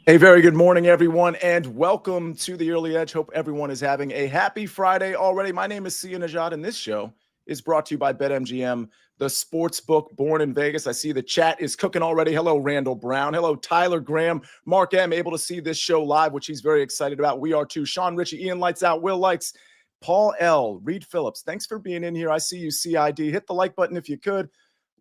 A very good morning, everyone, and welcome to the Early Edge. Hope everyone is having a happy Friday already. My name is Nejad, and this show is brought to you by BetMGM, the sports book born in Vegas. I see the chat is cooking already. Hello, Randall Brown. Hello, Tyler Graham. Mark M. able to see this show live, which he's very excited about. We are too. Sean Ritchie, Ian Lights Out, Will Likes, Paul L., Reed Phillips. Thanks for being in here. I see you, CID. Hit the like button if you could.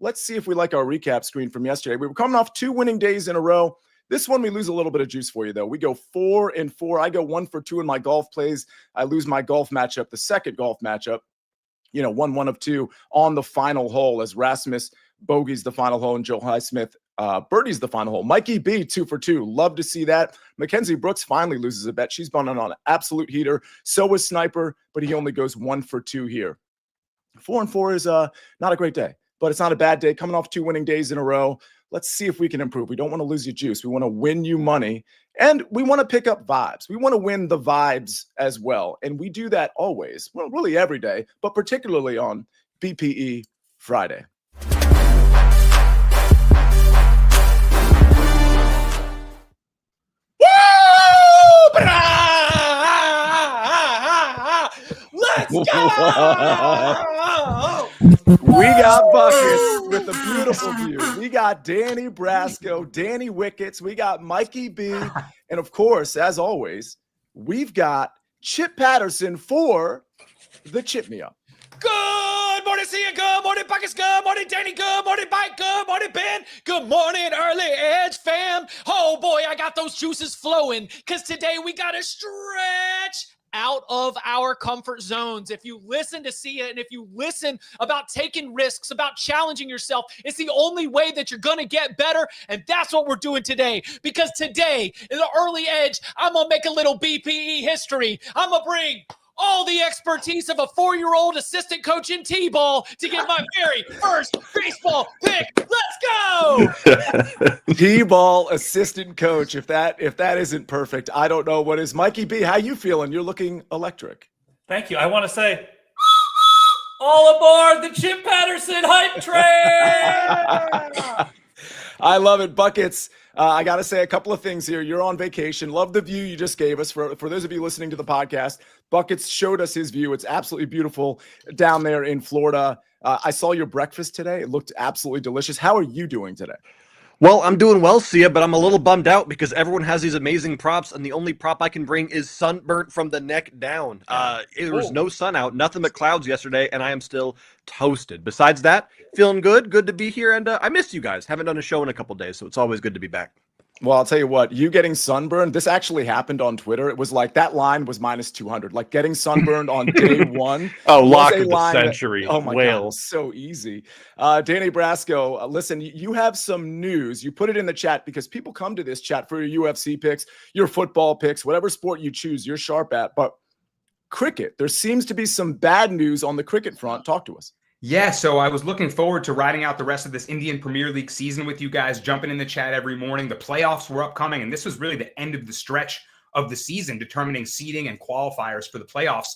Let's see if we like our recap screen from yesterday. We were coming off 2 winning days in a row. This one, we lose a little bit of juice for you, though. We go 4-4. I go 1 for 2 in my golf plays. I lose my golf matchup, the second golf matchup, 1 of 2 on the final hole as Rasmus bogeys the final hole and Joe Highsmith birdies the final hole. Mikey B, 2 for 2. Love to see that. Mackenzie Brooks finally loses a bet. She's been on an absolute heater. So was Sniper, but he only goes 1 for 2 here. 4-4 is not a great day, but it's not a bad day. Coming off 2 winning days in a row. Let's see if we can improve. We don't want to lose you juice. We want to win you money, and we want to pick up vibes. We want to win the vibes as well, and we do that always. Well, really every day, but particularly on BPE Friday. Let's go! We got buckets with a beautiful view. We got Danny Brasco, Danny Wickets. We got Mikey B. And of course, as always, we've got Chip Patterson for the Chip Me Up. Good morning, see you. Good morning, Buckets. Good morning, Danny. Good morning, Mike. Good morning, Ben. Good morning, Early Edge fam. Oh boy, I got those juices flowing because today we got to stretch out of our comfort zones. If you listen to Sia and if you listen about taking risks, about challenging yourself, it's the only way that you're going to get better. And that's what we're doing today. Because today, in the Early Edge, I'm going to make a little BPE history. I'm going to bring all the expertise of a 4-year-old assistant coach in T-ball to get my very first baseball pick. Let's go! T-ball assistant coach. If that isn't perfect, I don't know what is. Mikey B, how you feeling? You're looking electric. Thank you. I want to say, all aboard the Chip Patterson hype train! I love it. Buckets. I got to say a couple of things here. You're on vacation. Love the view you just gave us. For those of you listening to the podcast, Buckets showed us his view. It's absolutely beautiful down there in Florida. I saw your breakfast today. It looked absolutely delicious. How are you doing today? Well, I'm doing well, Sia, but I'm a little bummed out because everyone has these amazing props, and the only prop I can bring is sunburnt from the neck down. There was no sun out, nothing but clouds yesterday, and I am still toasted. Besides that, feeling good to be here, and I missed you guys. Haven't done a show in a couple days, so it's always good to be back. Well, I'll tell you what, you getting sunburned, this actually happened on Twitter. It was like that line was minus 200. Like getting sunburned on day one. Oh, lock of the century. Oh, my God, so easy. Danny Brasco, listen, you have some news. You put it in the chat because people come to this chat for your UFC picks, your football picks, whatever sport you choose, you're sharp at. But cricket, there seems to be some bad news on the cricket front. Talk to us. Yeah, so I was looking forward to riding out the rest of this Indian Premier League season with you guys, jumping in the chat every morning. The playoffs were upcoming, and this was really the end of the stretch of the season, determining seeding and qualifiers for the playoffs.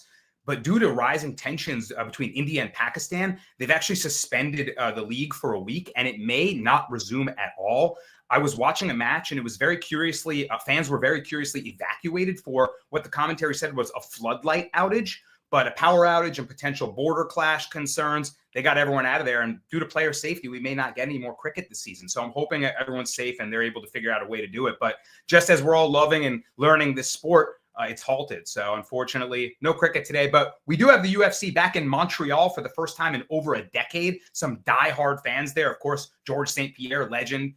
But due to rising tensions between India and Pakistan, they've actually suspended the league for a week, and it may not resume at all. I was watching a match, and it was very curiously, fans were very curiously evacuated for what the commentary said was a floodlight outage. But a power outage and potential border clash concerns, they got everyone out of there. And due to player safety, we may not get any more cricket this season. So I'm hoping that everyone's safe and they're able to figure out a way to do it. But just as we're all loving and learning this sport, it's halted. So unfortunately, no cricket today. But we do have the UFC back in Montreal for the first time in over a decade. Some diehard fans there. Of course, George St. Pierre, legend,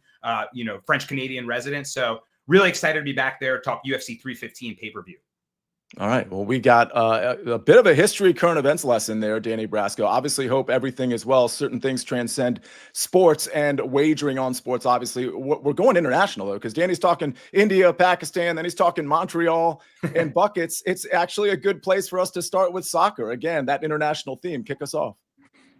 French-Canadian resident. So really excited to be back there, talk UFC 315 pay-per-view. All right. Well, we got a bit of a history current events lesson there, Danny Brasco. Obviously, hope everything is well. Certain things transcend sports and wagering on sports. Obviously, we're going international, though, because Danny's talking India, Pakistan, then he's talking Montreal and Buckets. It's actually a good place for us to start with soccer. Again, that international theme. Kick us off.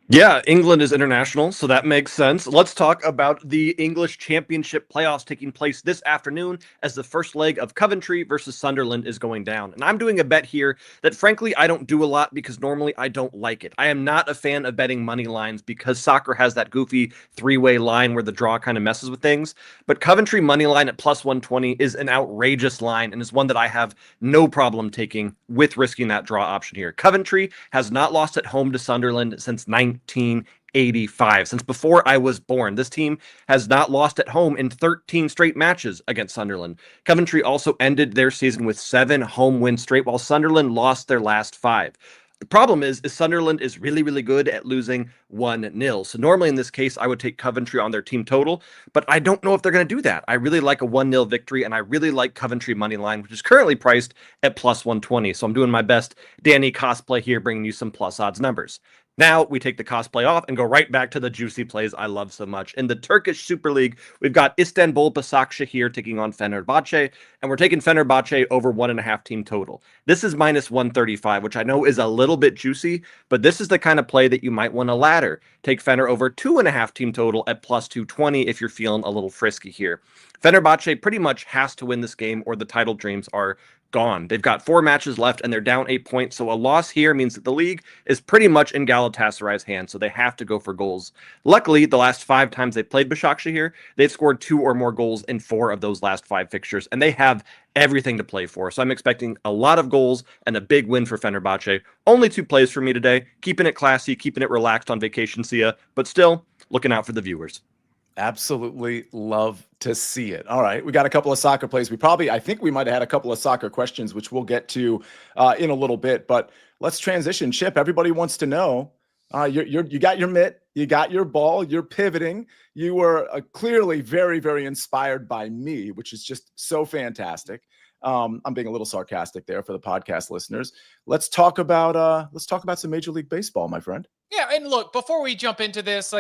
Yeah, England is international, so that makes sense. Let's talk about the English Championship playoffs taking place this afternoon as the first leg of Coventry versus Sunderland is going down. And I'm doing a bet here that, frankly, I don't do a lot because normally I don't like it. I am not a fan of betting money lines because soccer has that goofy three-way line where the draw kind of messes with things. But Coventry money line at plus 120 is an outrageous line and is one that I have no problem taking with risking that draw option here. Coventry has not lost at home to Sunderland since 1985, since before I was born. This team has not lost at home in 13 straight matches against Sunderland. Coventry also ended their season with 7 home wins straight, while Sunderland lost their last 5. The problem is Sunderland is really, really good at losing 1-0. So normally in this case, I would take Coventry on their team total, but I don't know if they're going to do that. I really like a 1-0 victory, and I really like Coventry money line, which is currently priced at plus 120. So I'm doing my best Danny cosplay here, bringing you some plus odds numbers. Now we take the cosplay off and go right back to the juicy plays I love so much. In the Turkish Super League, we've got Istanbul Başakşehir taking on Fenerbahçe, and we're taking Fenerbahçe over 1.5 team total. This is minus 135, which I know is a little bit juicy, but this is the kind of play that you might want to ladder. Take Fener over 2.5 team total at plus 220 if you're feeling a little frisky here. Fenerbahçe pretty much has to win this game or the title dreams are gone. They've got 4 matches left and they're down 8 points. So a loss here means that the league is pretty much in Galatasaray's hands. So they have to go for goals. Luckily, the last 5 times they played Başakşehir, they've scored 2 or more goals in 4 of those last 5 fixtures, and they have everything to play for. So I'm expecting a lot of goals and a big win for Fenerbahçe. Only 2 plays for me today. Keeping it classy, keeping it relaxed on vacation, see ya, but still looking out for the viewers. Absolutely love to see it. All right, we got a couple of soccer plays. I think we might have had a couple of soccer questions, which we'll get to in a little bit. But let's transition. Chip, everybody wants to know, you got your mitt, you got your ball, you're pivoting. You were clearly very, very inspired by me, which is just so fantastic. I'm being a little sarcastic there for the podcast listeners. Let's talk about some Major League Baseball, my friend. Yeah, and look, before we jump into this,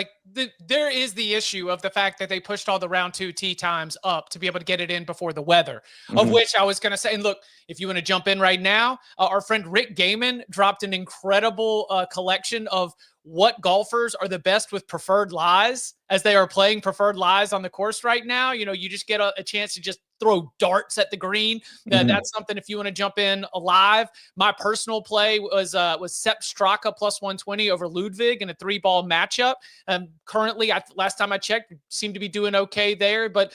there is the issue of the fact that they pushed all the round 2 tee times up to be able to get it in before the weather, of which I was going to say, and look, if you want to jump in right now, our friend Rick Gaiman dropped an incredible collection of what golfers are the best with preferred lies as they are playing preferred lies on the course right now. You know, you just get a chance to just throw darts at the green. That's something if you want to jump in live. My personal play was Sepp Straka plus 120 over Ludwig in a 3-ball matchup. Currently, last time I checked, seemed to be doing okay there, but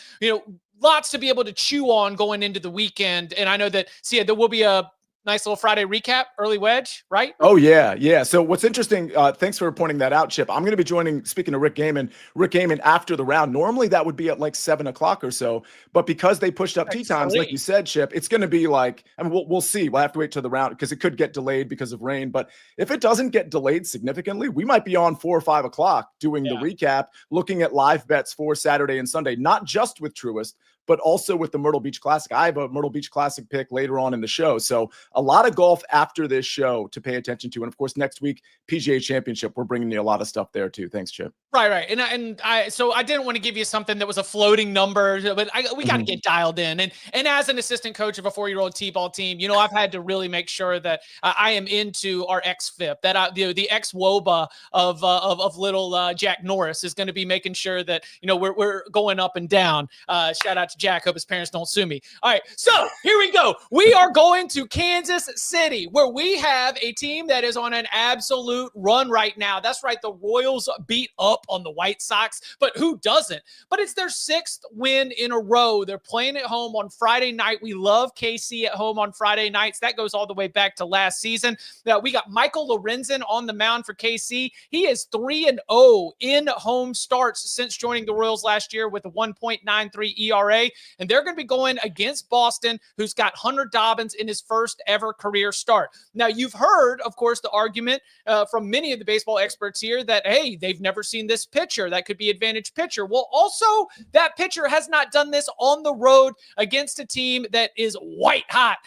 lots to be able to chew on going into the weekend. And I know that, there will be a nice little Friday recap, early wedge, right? Oh, yeah. So what's interesting, thanks for pointing that out, Chip. I'm going to be joining, speaking to Rick Gaiman after the round. Normally that would be at like 7 o'clock or so, but because they pushed up tee times, like you said, Chip, it's going to be like, we'll see. We'll have to wait till the round because it could get delayed because of rain. But if it doesn't get delayed significantly, we might be on 4 or 5 o'clock doing the recap, looking at live bets for Saturday and Sunday, not just with Truist, but also with the Myrtle Beach Classic. I have a Myrtle Beach Classic pick later on in the show. So a lot of golf after this show to pay attention to. And of course, next week, PGA Championship, we're bringing you a lot of stuff there too. Thanks, Chip. Right. And I didn't want to give you something that was a floating number, but we got to get dialed in. And as an assistant coach of a 4-year-old T-ball team, I've had to really make sure that I am into our ex-FIP, that the ex-WOBA of little Jack Norris is going to be making sure that, we're going up and down. Shout out to Jack. Hope his parents don't sue me. All right. So here we go. We are going to Kansas City, where we have a team that is on an absolute run right now. That's right. The Royals beat up on the White Sox, but who doesn't? But it's their 6th win in a row. They're playing at home on Friday night. We love KC at home on Friday nights. That goes all the way back to last season. Now we got Michael Lorenzen on the mound for KC. He is 3-0 in home starts since joining the Royals last year with a 1.93 ERA. And they're going to be going against Boston, who's got Hunter Dobbins in his first ever career start. Now you've heard, of course, the argument from many of the baseball experts here that, hey, they've never seen this pitcher. That could be advantage pitcher. Well, also that pitcher has not done this on the road against a team that is white hot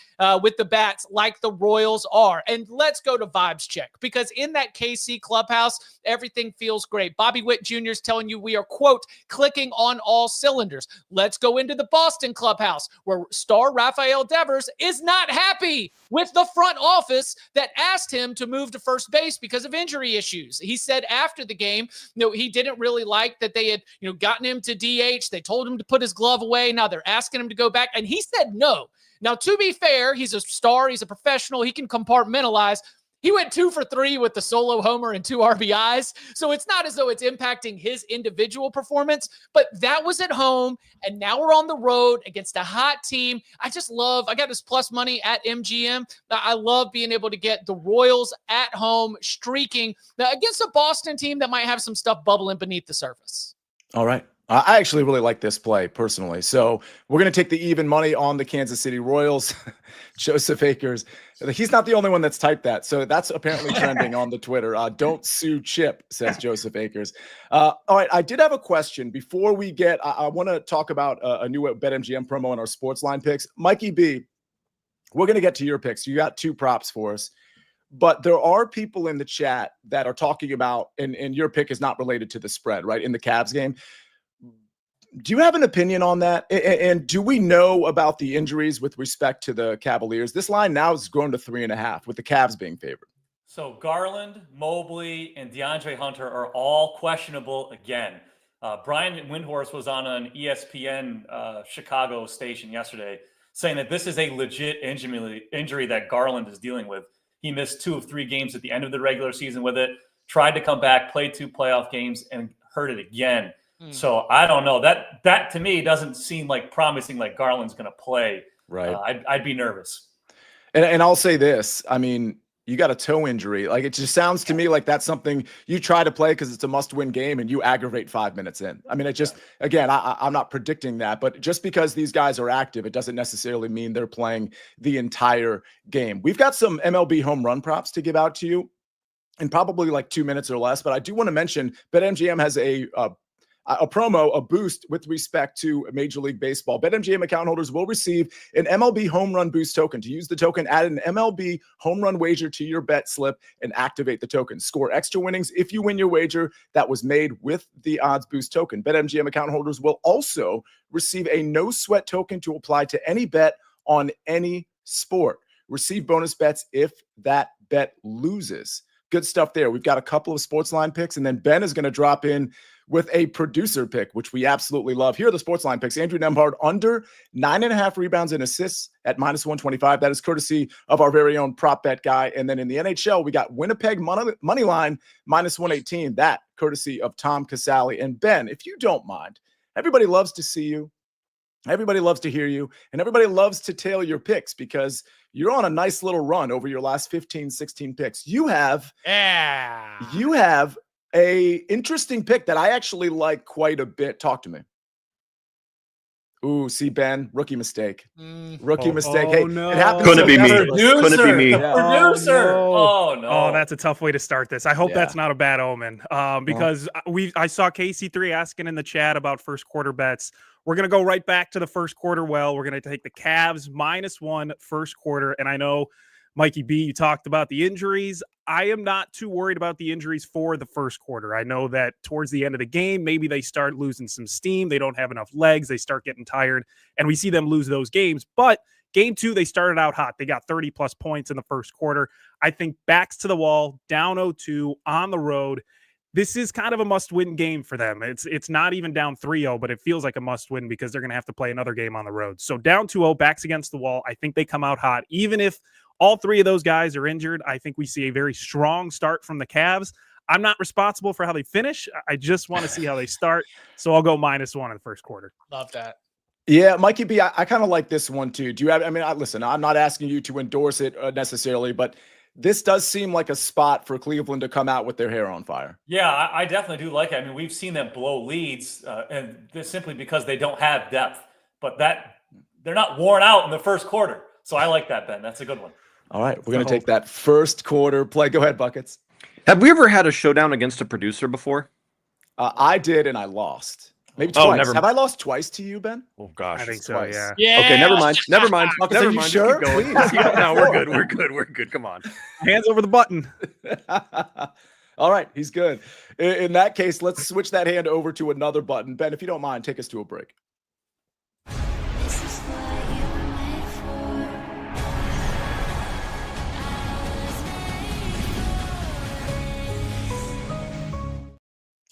with the bats like the Royals are. And let's go to vibes check, because in that KC clubhouse, everything feels great. Bobby Witt Jr. is telling you we are, quote, clicking on all cylinders. Let's go into the Boston clubhouse, where star Rafael Devers is not happy with the front office that asked him to move to first base because of injury issues. He said after the game, he didn't really like that they had, gotten him to DH. They told him to put his glove away. Now they're asking him to go back. And he said no. Now, to be fair, he's a star. He's a professional. He can compartmentalize. He went 2 for 3 with the solo homer and 2 RBIs. So it's not as though it's impacting his individual performance, but that was at home. And now we're on the road against a hot team. I got this plus money at MGM. I love being able to get the Royals at home streaking against a Boston team that might have some stuff bubbling beneath the surface. All right. I actually really like this play personally. So we're going to take the even money on the Kansas City Royals. Joseph Akers. He's not the only one that's typed that. So that's apparently trending on the Twitter. Don't sue Chip, says Joseph Akers. All right. I did have a question before we get, I want to talk about a new BetMGM promo in our SportsLine picks. Mikey B, we're going to get to your picks. You got 2 props for us. But there are people in the chat that are talking about, and your pick is not related to the spread, right? In the Cavs game. Do you have an opinion on that? And do we know about the injuries with respect to the Cavaliers? This line now has grown to 3.5 with the Cavs being favored. So Garland, Mobley, and DeAndre Hunter are all questionable again. Brian Windhorst was on an ESPN Chicago station yesterday saying that this is a legit injury that Garland is dealing with. He missed 2 of 3 games at the end of the regular season with it, tried to come back, played 2 playoff games, and hurt it again. So I don't know. That to me doesn't seem like promising like Garland's going to play. Right. I'd be nervous. And I'll say this. I mean, you got a toe injury. Like, it just sounds to me like that's something you try to play because it's a must-win game and you aggravate 5 minutes in. I mean, it just, again, I'm not predicting that, but just because these guys are active, it doesn't necessarily mean they're playing the entire game. We've got some MLB home run props to give out to you in probably like 2 minutes or less, but I do want to mention BetMGM has a promo, a boost with respect to Major League Baseball. BetMGM account holders will receive an MLB home run boost token. To use the token, add an MLB home run wager to your bet slip and activate the token. Score extra winnings if you win your wager that was made with the odds boost token. BetMGM account holders will also receive a no sweat token to apply to any bet on any sport. Receive bonus bets if that bet loses. Good stuff there. We've got a couple of SportsLine picks, and then Ben is going to drop in with a producer pick, which we absolutely love. Here are the SportsLine picks. Andrew Nembhard under 9.5 rebounds and assists at -125. That is courtesy of our very own prop bet guy. And then in the NHL, we got Winnipeg money line -118. That courtesy of Tom Casale. And Ben, if you don't mind, everybody loves to see you. Everybody loves to hear you, and everybody loves to tail your picks because you're on a nice little run over your last 15, 16 picks. You have a interesting pick that I actually like quite a bit. Talk to me. Ooh, see, Ben, rookie mistake. Rookie mistake. Hey, no. It happens. Couldn't be me. Producer. Couldn't be me. Producer. Oh, no. Oh, that's a tough way to start this. I hope that's not a bad omen. Because I saw KC3 asking in the chat about first quarter bets. We're going to go right back to the first quarter. Well, we're going to take the Cavs -1 first quarter. And I know, Mikey B, you talked about the injuries. I am not too worried about the injuries for the first quarter. I know that towards the end of the game, maybe they start losing some steam. They don't have enough legs. They start getting tired, and we see them lose those games. But game 2, they started out hot. They got 30-plus points in the first quarter. I think backs to the wall, down 0-2 on the road. This is kind of a must-win game for them. It's not even down 3-0, but it feels like a must-win because they're going to have to play another game on the road. So down 2-0, backs against the wall. I think they come out hot. Even if all 3 of those guys are injured, I think we see a very strong start from the Cavs. I'm not responsible for how they finish. I just want to see how they start. So I'll go -1 in the first quarter. Love that. Yeah, Mikey B, I kind of like this one too. Do you have, listen, I'm not asking you to endorse it necessarily, but this does seem like a spot for Cleveland to come out with their hair on fire. Yeah, I definitely do like it. I mean, we've seen them blow leads, and this simply because they don't have depth. But they're not worn out in the first quarter. So I like that, Ben. That's a good one. All right, we're going to take that first quarter play. Go ahead, Buckets. Have we ever had a showdown against a producer before? I did, and I lost. Maybe twice. Never. Have I lost twice to you, Ben? Oh, gosh. I think so, twice. yeah. Okay, never mind. Never mind. Buckets, are you sure? Keep going. No, we're good. We're good. We're good. Come on. Hands over the button. All right, he's good. In that case, let's switch that hand over to another button. Ben, if you don't mind, take us to a break.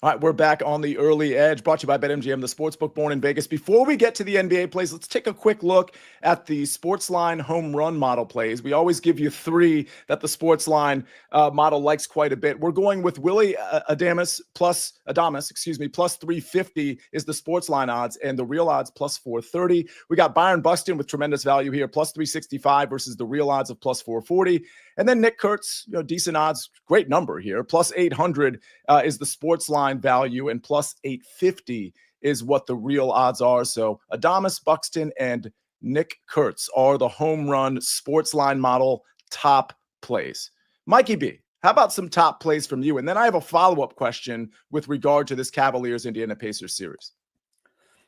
All right, we're back on the early edge, brought to you by BetMGM, the sportsbook born in Vegas. Before we get to the NBA plays, let's take a quick look at the SportsLine home run model plays. We always give you 3 that the SportsLine model likes quite a bit. We're going with Willie Adames plus 350 is the SportsLine odds, and the real odds plus 430. We got Byron Buxton with tremendous value here, plus 365 versus the real odds of plus 440. And then Nick Kurtz, decent odds, great number here. Plus 800 is the SportsLine value, and plus 850 is what the real odds are. So Adames, Buxton, and Nick Kurtz are the home run SportsLine model top plays. Mikey B, how about some top plays from you? And then I have a follow-up question with regard to this Cavaliers-Indiana Pacers series.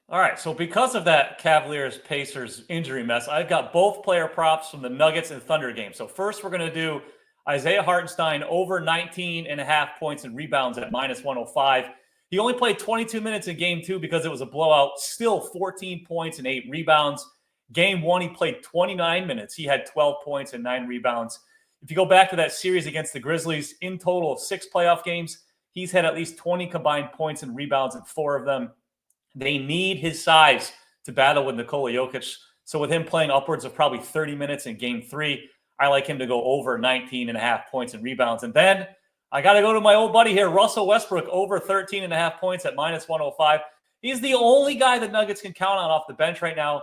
All right, so because of that Cavaliers-Pacers injury mess, I've got both player props from the Nuggets and Thunder game. So first we're going to do Isaiah Hartenstein over 19.5 points and rebounds at minus 105. He only played 22 minutes in game 2 because it was a blowout, still 14 points and 8 rebounds. Game 1, he played 29 minutes. He had 12 points and 9 rebounds. If you go back to that series against the Grizzlies, in total of 6 playoff games, he's had at least 20 combined points and rebounds in 4 of them. They need his size to battle with Nikola Jokic. So with him playing upwards of probably 30 minutes in game 3, I like him to go over 19.5 points and rebounds. And then I got to go to my old buddy here, Russell Westbrook, over 13.5 points at minus 105. He's the only guy the Nuggets can count on off the bench right now.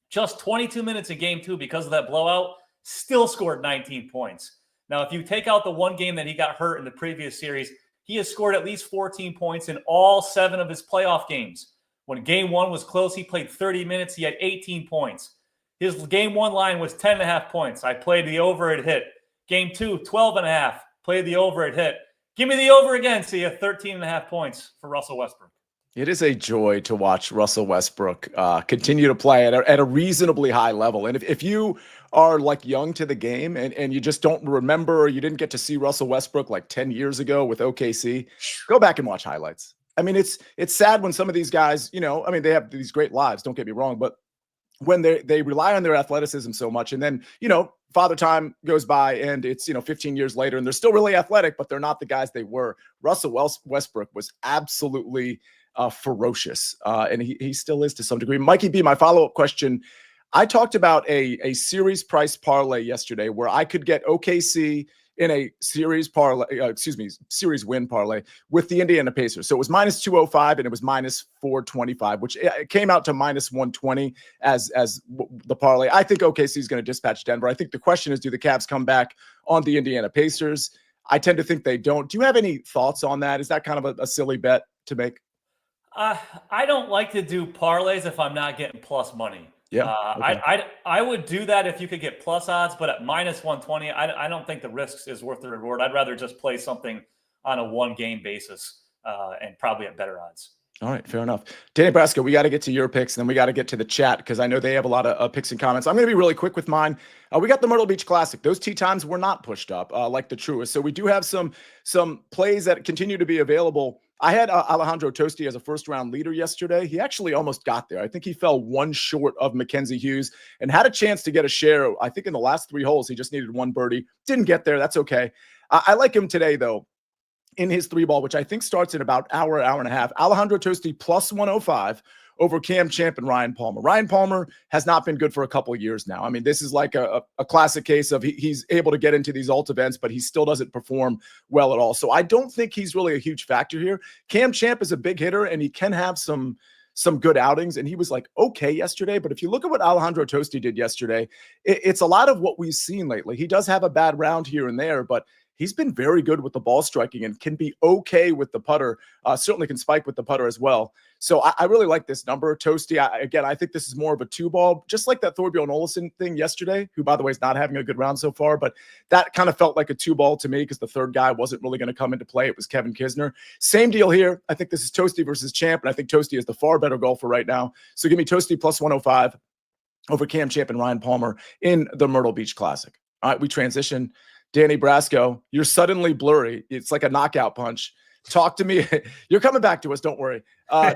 Just 22 minutes in game 2 because of that blowout, still scored 19 points. Now, if you take out the one game that he got hurt in the previous series, he has scored at least 14 points in all 7 of his playoff games. When game 1 was close, he played 30 minutes. He had 18 points. His game 1 line was 10.5 points. I played the over, it hit. Game 2, 12.5. Played the over, it hit. Give me the over again. So you have 13.5 points for Russell Westbrook. It is a joy to watch Russell Westbrook continue to play at a reasonably high level. And if you are like young to the game and you just don't remember, or you didn't get to see Russell Westbrook like 10 years ago with OKC, go back and watch highlights. I mean, it's sad when some of these guys, they have these great lives, don't get me wrong, but when they rely on their athleticism so much, and then, father time goes by and it's, 15 years later and they're still really athletic, but they're not the guys they were. Russell Westbrook was absolutely ferocious, and he still is to some degree. Mikey B, my follow-up question. I talked about a series price parlay yesterday where I could get OKC in a series win parlay with the Indiana Pacers. So it was minus 205 and it was minus 425, which it came out to minus 120 as the parlay. I think OKC is going to dispatch Denver. I think the question is, do the Cavs come back on the Indiana Pacers? I tend to think they don't. Do you have any thoughts on that? Is that kind of a silly bet to make? I don't like to do parlays if I'm not getting plus money. Yeah, okay. I would do that if you could get plus odds, but at minus 120, I don't think the risk is worth the reward. I'd rather just play something on a one-game basis and probably at better odds. All right, fair enough. Danny Brasco, we got to get to your picks, and then we got to get to the chat because I know they have a lot of picks and comments. I'm going to be really quick with mine. We got the Myrtle Beach Classic. Those tee times were not pushed up like the Truist. So we do have some plays that continue to be available. I had Alejandro Tosti as a first-round leader yesterday. He actually almost got there. I think he fell one short of Mackenzie Hughes and had a chance to get a share. I think in the last 3 holes, he just needed one birdie. Didn't get there. That's okay. I like him today, though, in his 3-ball, which I think starts in about hour and a half. Alejandro Tosti plus 105 over Cam Champ and Ryan Palmer. Ryan Palmer has not been good for a couple of years now. I mean, this is like a classic case of he's able to get into these alt events, but he still doesn't perform well at all. So I don't think he's really a huge factor here. Cam Champ is a big hitter, and he can have some good outings, and he was like okay yesterday. But if you look at what Alejandro Tosti did yesterday, it's a lot of what we've seen lately. He does have a bad round here and there, but he's been very good with the ball striking and can be okay with the putter. Certainly can spike with the putter as well. So I really like this number. Tosti, I think this is more of a 2-ball, just like that Thorbjorn Olesen thing yesterday, who, by the way, is not having a good round so far. But that kind of felt like a 2-ball to me because the third guy wasn't really going to come into play. It was Kevin Kisner. Same deal here. I think this is Tosti versus Champ, and I think Tosti is the far better golfer right now. So give me Tosti plus 105 over Cam Champ and Ryan Palmer in the Myrtle Beach Classic. All right, we transition. Danny Brasco, you're suddenly blurry. It's like a knockout punch. Talk to me. You're coming back to us. Don't worry.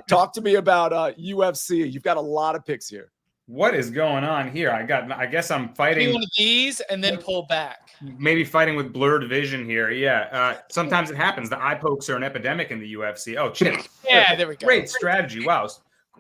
Talk to me about UFC. You've got a lot of picks here. What is going on here? I guess I'm Do fighting. one of these and then pull back. Maybe fighting with blurred vision here. Yeah. Sometimes it happens. The eye pokes are an epidemic in the UFC. Oh, Chip. Yeah, there we go. Great strategy. Wow.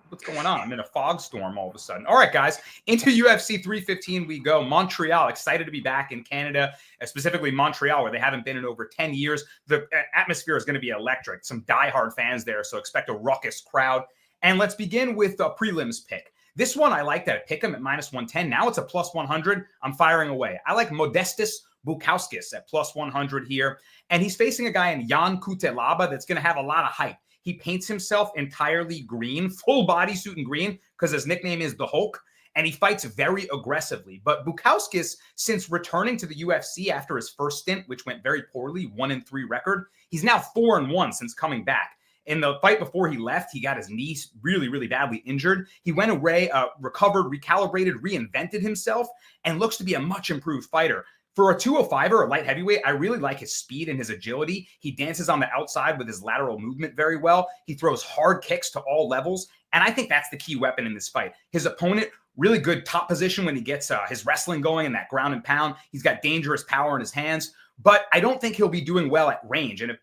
What's going on? I'm in a fog storm all of a sudden. All right, guys. Into UFC 315 we go. Montreal. Excited to be back in Canada, specifically Montreal, where they haven't been in over 10 years. The atmosphere is going to be electric. Some diehard fans there, so expect a raucous crowd. And let's begin with a prelims pick. This one I like that pick him at minus 110. Now it's a plus 100. I'm firing away. I like Modestas Bukauskas at plus 100 here. And he's facing a guy in Jan Kutelaba that's going to have a lot of hype. He paints himself entirely green, full bodysuit in green, because his nickname is the Hulk. And he fights very aggressively. But Bukauskas, since returning to the UFC after his first stint, which went very poorly, 1-3 record, he's now 4-1 since coming back. In the fight before he left, he got his knee really, really badly injured. He went away, recovered, recalibrated, reinvented himself, and looks to be a much improved fighter. For a 205er, a light heavyweight, I really like his speed and his agility. He dances on the outside with his lateral movement very well. He throws hard kicks to all levels, and I think that's the key weapon in this fight. His opponent, really good top position when he gets his wrestling going in that ground and pound. He's got dangerous power in his hands. But I don't think he'll be doing well at range. And if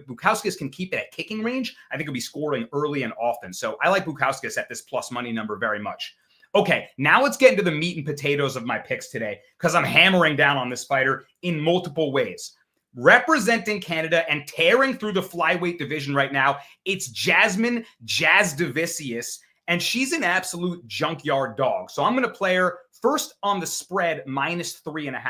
Bukauskas can keep it at kicking range, I think he'll be scoring early and often. So I like Bukauskas at this plus money number very much. Okay, now let's get into the meat and potatoes of my picks today, because I'm hammering down on this fighter in multiple ways. Representing Canada and tearing through the flyweight division right now, it's Jasmine Jasudavicius, and she's an absolute junkyard dog. So I'm going to play her first on the spread minus 3.5.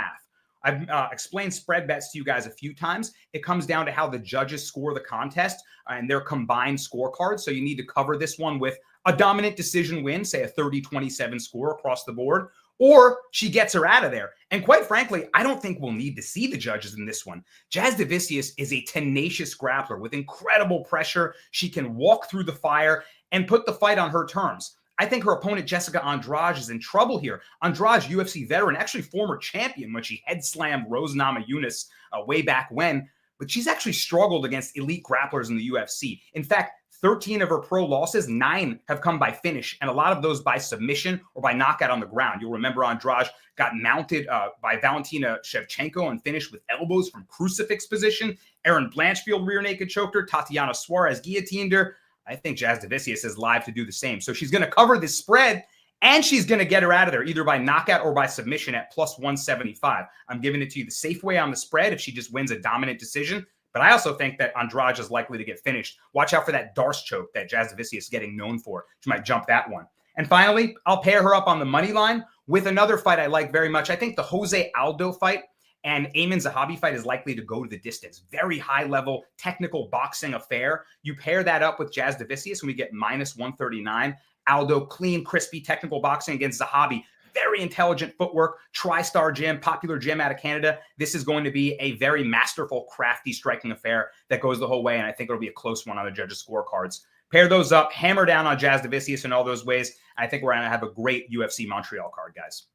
I've explained spread bets to you guys a few times. It comes down to how the judges score the contest and their combined scorecards. So you need to cover this one with a dominant decision win, say a 30-27 score across the board, or she gets her out of there. And quite frankly, I don't think we'll need to see the judges in this one. Jasudavicius is a tenacious grappler with incredible pressure. She can walk through the fire and put the fight on her terms. I think her opponent, Jessica Andrade, is in trouble here. Andrade, UFC veteran, actually former champion when she head slammed Rose Namajunas way back when, but she's actually struggled against elite grapplers in the UFC. In fact, 13 of her pro losses, 9 have come by finish, and a lot of those by submission or by knockout on the ground. You'll remember Andrade got mounted by Valentina Shevchenko and finished with elbows from crucifix position. Erin Blanchfield rear naked choked her. Tatiana Suarez guillotined her. I think Jasudavicius is live to do the same. So she's going to cover this spread, and she's going to get her out of there either by knockout or by submission at plus 175. I'm giving it to you the safe way on the spread if she just wins a dominant decision. But I also think that Andrade is likely to get finished. Watch out for that Darce choke that Jasudavicius is getting known for. She might jump that one. And finally, I'll pair her up on the money line with another fight I like very much. I think the Jose Aldo fight and Ayman Zahabi fight is likely to go to the distance. Very high-level technical boxing affair. You pair that up with Jasudavicius and we get minus 139. Aldo, clean, crispy technical boxing against Zahabi. Very intelligent footwork, TriStar Gym, popular gym out of Canada. This is going to be a very masterful, crafty striking affair that goes the whole way, and I think it'll be a close one on the judges' scorecards. Pair those up, hammer down on Jasudavicius in all those ways. I think we're going to have a great UFC Montreal card, guys.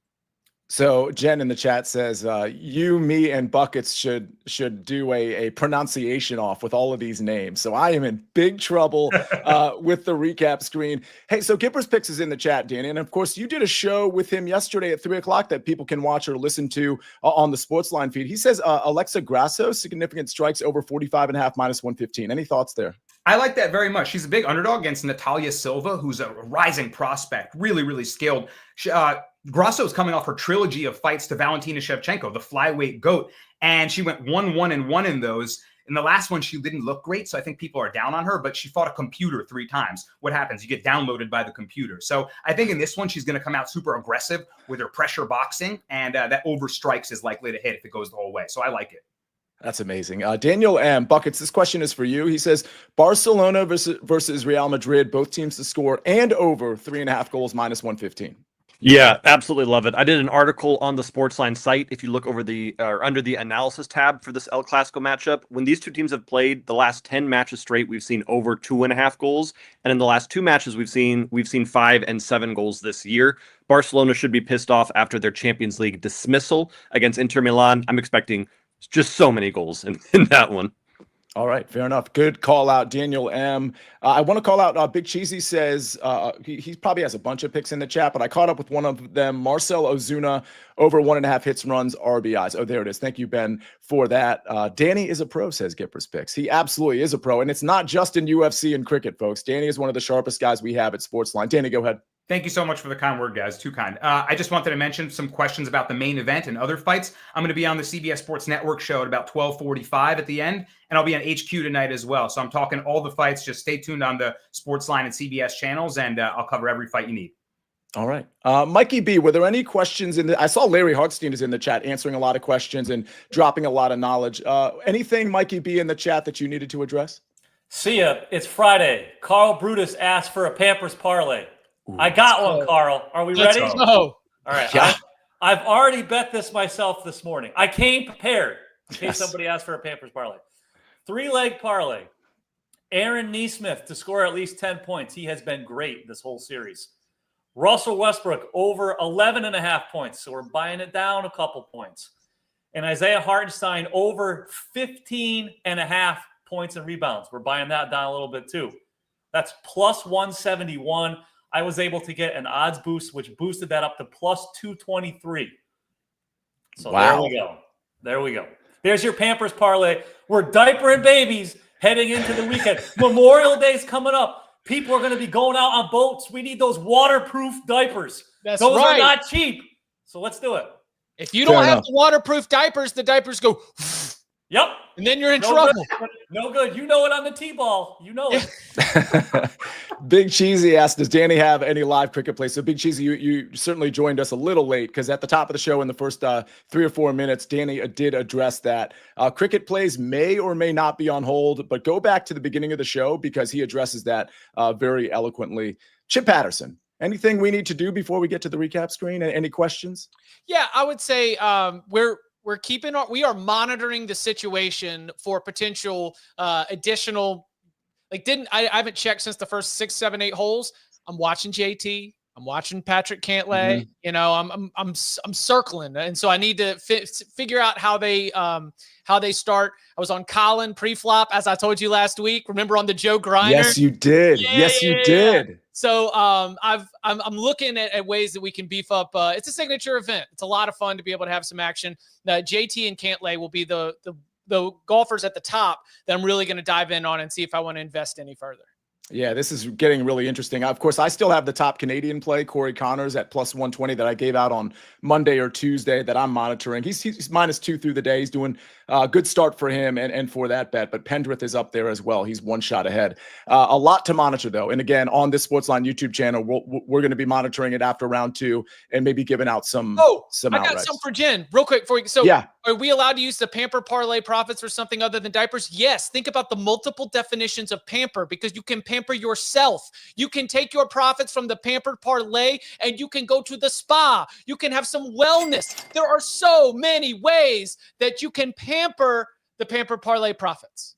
So Jen in the chat says, you, me, and Buckets should do a pronunciation off with all of these names. So I am in big trouble with the recap screen. Hey, so Gipper's Picks is in the chat, Danny. And of course, you did a show with him yesterday at 3 o'clock that people can watch or listen to on the SportsLine feed. He says Alexa Grasso, significant strikes over 45.5 minus 115. Any thoughts there? I like that very much. She's a big underdog against Natalia Silva, who's a rising prospect, really, really skilled. Grasso is coming off her trilogy of fights to Valentina Shevchenko, the flyweight GOAT, and she went 1-1-1 in those. In the last one, she didn't look great, so I think people are down on her, but she fought a computer 3 times. What happens? You get downloaded by the computer. So I think in this one, she's going to come out super aggressive with her pressure boxing, and that overstrikes is likely to hit if it goes the whole way. So I like it. That's amazing. Daniel M. Buckets, this question is for you. He says, Barcelona versus Real Madrid, both teams to score and over 3.5 goals minus 115. Yeah, absolutely love it. I did an article on the SportsLine site. If you look over the under the analysis tab for this El Clasico matchup, when these two teams have played the last 10 matches straight, we've seen over 2.5 goals. And in the last 2 matches, we've seen 5 and 7 goals this year. Barcelona should be pissed off after their Champions League dismissal against Inter Milan. I'm expecting just so many goals in that one. All right, fair enough. Good call out, Daniel M. I want to call out Big Cheesy says he probably has a bunch of picks in the chat, but I caught up with one of them, Marcel Ozuna, over 1.5 hits and runs, RBIs. Oh, there it is. Thank you, Ben, for that. Danny is a pro, says Gipper's Picks. He absolutely is a pro, and it's not just in UFC and cricket, folks. Danny is one of the sharpest guys we have at SportsLine. Danny, go ahead. Thank you so much for the kind word, guys. Too kind. I just wanted to mention some questions about the main event and other fights. I'm going to be on the CBS Sports Network show at about 12:45 at the end, and I'll be on HQ tonight as well. So I'm talking all the fights. Just stay tuned on the SportsLine and CBS channels, and I'll cover every fight you need. All right. Mikey B, were there any questions I saw Larry Hartstein is in the chat answering a lot of questions and dropping a lot of knowledge. Anything, Mikey B, in the chat that you needed to address? See ya. It's Friday. Carl Brutus asked for a Pampers parlay. I got one, Carl. Are we ready? Go. All right. Yeah. I've already bet this myself this morning. I came prepared in case somebody asked for a Pampers parlay. 3-leg parlay. Aaron Neesmith to score at least 10 points. He has been great this whole series. Russell Westbrook over 11.5 points. So we're buying it down a couple points. And Isaiah Hartenstein over 15.5 points and rebounds. We're buying that down a little bit too. That's plus 171. I was able to get an odds boost, which boosted that up to plus 223. So wow. There we go. There we go. There's your Pampers parlay. We're diapering babies heading into the weekend. Memorial Day's coming up. People are going to be going out on boats. We need those waterproof diapers. That's those right. are not cheap. So let's do it. If you don't have the waterproof diapers, the diapers go. Yep. And then you're in trouble. Good. No good. You know it on the T-ball. You know it. Big Cheesy asked, does Danny have any live cricket plays? So Big Cheesy, you certainly joined us a little late because at the top of the show in the first 3 or 4 minutes, Danny did address that. Cricket plays may or may not be on hold, but go back to the beginning of the show because he addresses that very eloquently. Chip Patterson, anything we need to do before we get to the recap screen? Any questions? Yeah, I would say we are monitoring the situation for potential additional. I haven't checked since the first 6, 7, 8 holes. I'm watching JT. I'm watching Patrick Cantlay. Mm-hmm. You know, I'm circling, and so I need to figure out how they start. I was on Colin pre-flop, as I told you last week. Remember on the Joe Griner? Yes, you did. You did. So I'm looking at ways that we can beef up. It's a signature event. It's a lot of fun to be able to have some action. JT and Cantlay will be the golfers at the top that I'm really going to dive in on and see if I want to invest any further. Yeah, this is getting really interesting. Of course, I still have the top Canadian play, Corey Connors, at plus 120 that I gave out on Monday or Tuesday that I'm monitoring. He's -2 through the day. He's doing a good start for him and for that bet. But Pendrith is up there as well. He's 1 shot ahead. A lot to monitor, though. And again, on this SportsLine YouTube channel, we're going to be monitoring it after round 2 and maybe giving out some I got outrights. some for Jen real quick for you. So yeah. Are we allowed to use the Pamper parlay profits for something other than diapers? Yes. Think about the multiple definitions of pamper because you can pamper yourself. You can take your profits from the Pamper parlay and you can go to the spa. You can have some wellness. There are so many ways that you can pamper the Pamper parlay profits.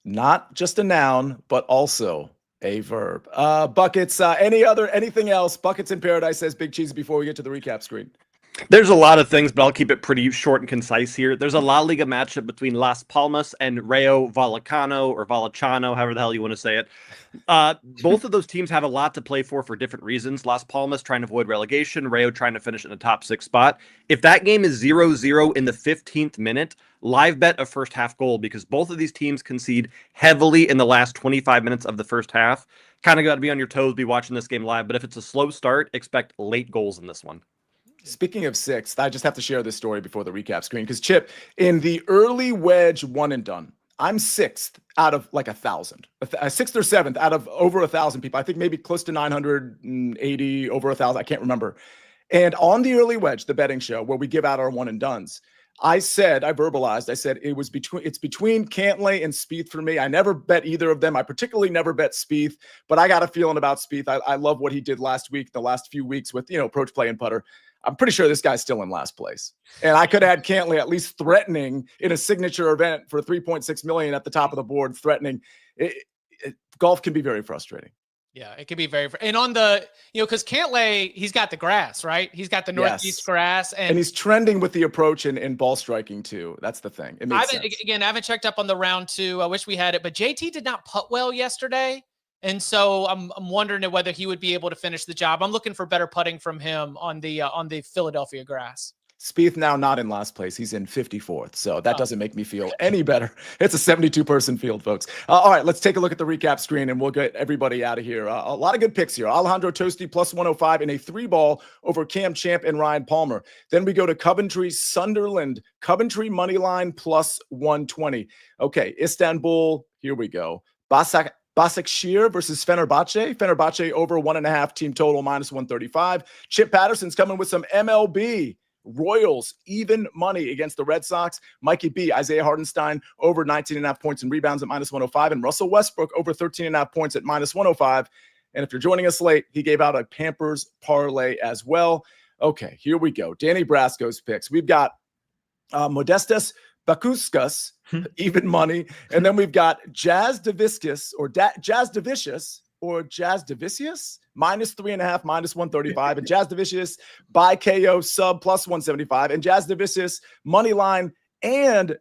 Not just a noun, but also a verb. Buckets, anything else? Buckets in Paradise, says Big Cheese before we get to the recap screen. There's a lot of things, but I'll keep it pretty short and concise here. There's a La Liga matchup between Las Palmas and Rayo Vallecano, or Vallecano, however the hell you want to say it. Both of those teams have a lot to play for different reasons. Las Palmas trying to avoid relegation, Rayo trying to finish in the top 6 spot. If that game is 0-0 in the 15th minute, live bet a first half goal because both of these teams concede heavily in the last 25 minutes of the first half. Kind of got to be on your toes, be watching this game live, but if it's a slow start, expect late goals in this one. Speaking of 6th, I just have to share this story before the recap screen because Chip, in the early wedge one and done, I'm 6th out of like 1,000, 6th or 7th out of over 1,000 people. I think maybe close to 980, over 1,000. I can't remember. And on the early wedge, the betting show where we give out our one and dones, I verbalized, it's between Cantlay and Spieth for me. I never bet either of them. I particularly never bet Spieth, but I got a feeling about Spieth. I love what he did last week, the last few weeks with, approach, play, and putter. I'm pretty sure this guy's still in last place. And I could add Cantlay at least threatening in a signature event for $3.6 million at the top of the board, threatening. Golf can be very frustrating. Yeah, it could be very, and on the, because Cantlay, he's got the grass, right? He's got the Northeast grass. And he's trending with the approach and ball striking too. That's the thing. It makes sense. Again, I haven't checked up on the round 2. I wish we had it, but JT did not putt well yesterday. And so I'm wondering whether he would be able to finish the job. I'm looking for better putting from him on the Philadelphia grass. Spieth now not in last place. He's in 54th. So that doesn't make me feel any better. It's a 72-person field, folks. All right, let's take a look at the recap screen and we'll get everybody out of here. A lot of good picks here. Alejandro Tosti plus 105 in a 3-ball over Cam Champ and Ryan Palmer. Then we go to Coventry Sunderland. Coventry money line plus 120. Okay, Istanbul. Here we go. Başakşehir versus Fenerbahce. Fenerbahce over 1.5 team total minus 135. Chip Patterson's coming with some MLB. Royals, even money against the Red Sox. Mikey B, Isaiah Hartenstein, over 19.5 points and rebounds at minus 105. And Russell Westbrook, over 13.5 points at minus 105. And if you're joining us late, he gave out a Pampers parlay as well. Okay, here we go. Danny Brasco's picks. We've got Modestas Bakuskas, even money. And then we've got Jazz Daviscus minus 3.5, minus 135. And Jazz Davicius by KO sub plus 175. And Jazz Davicius money line and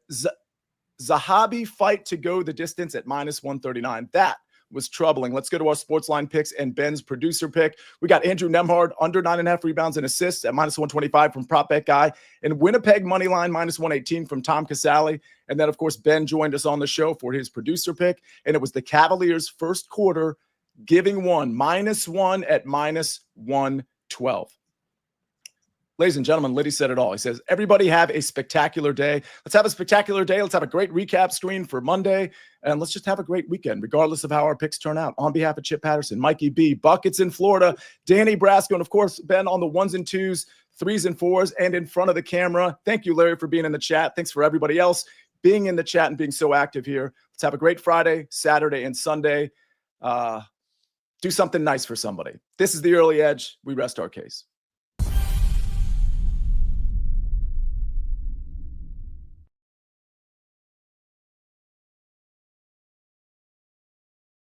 Zahabi fight to go the distance at minus 139. That was troubling. Let's go to our SportsLine picks and Ben's producer pick. We got Andrew Nembhard under 9.5 rebounds and assists at minus 125 from Prop Bet Guy, and Winnipeg money line minus 118 from Tom Casale. And then, of course, Ben joined us on the show for his producer pick, and it was the Cavaliers' first quarter giving one -1 at minus 112. Ladies and gentlemen, Liddy said it all. He says, everybody have a spectacular day. Let's have a spectacular day. Let's have a great recap screen for Monday. And let's just have a great weekend, regardless of how our picks turn out. On behalf of Chip Patterson, Mikey B, Buckets in Florida, Danny Brasco, and of course, Ben on the 1s and 2s, 3s and 4s, and in front of the camera. Thank you, Larry, for being in the chat. Thanks for everybody else being in the chat and being so active here. Let's have a great Friday, Saturday, and Sunday. Do something nice for somebody. This is the Early Edge. We rest our case.